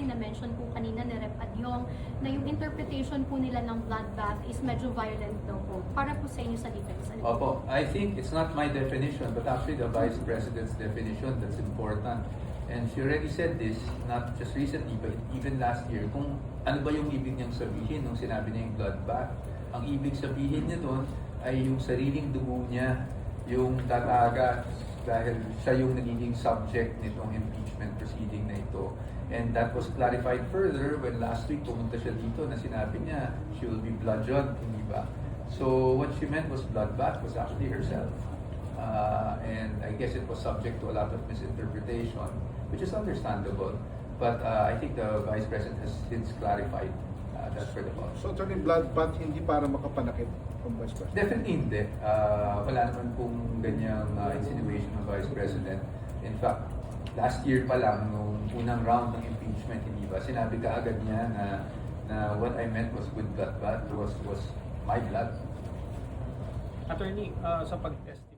kasi na-mention po kanina ni Rep. Adyong na yung interpretation po nila ng bloodbath is medyo violent daw po. Para po sa inyo sa defense. Opo, I think it's not my definition, but actually the Vice President's definition that's important. And she already said this, not just recently, but even last year, kung ano ba yung ibig niyang sabihin nung sinabi niya yung bloodbath. Ang ibig sabihin niya doon ay yung sariling dugo niya, yung tataga dahil siya yung nagiging subject nitong impeachment proceeding na ito. And that was clarified further when last week pumunta siya dito na sinabi niya she will be bludgeoned, hindi ba? So what she meant was bloodbath was actually herself. And I guess it was subject to a lot of misinterpretation, which is understandable. But I think the Vice President has since clarified that for the public. So, Attorney, bloodbath hindi para makapanakit ng Vice President? Definitely hindi. Wala naman pong ganyang insinuation ng Vice President. In fact, last year pa lang, nung unang round ng impeachment, hindi ba, sinabi kaagad niya na what I meant was with bloodbath was my blood. Attorney, sa pag-test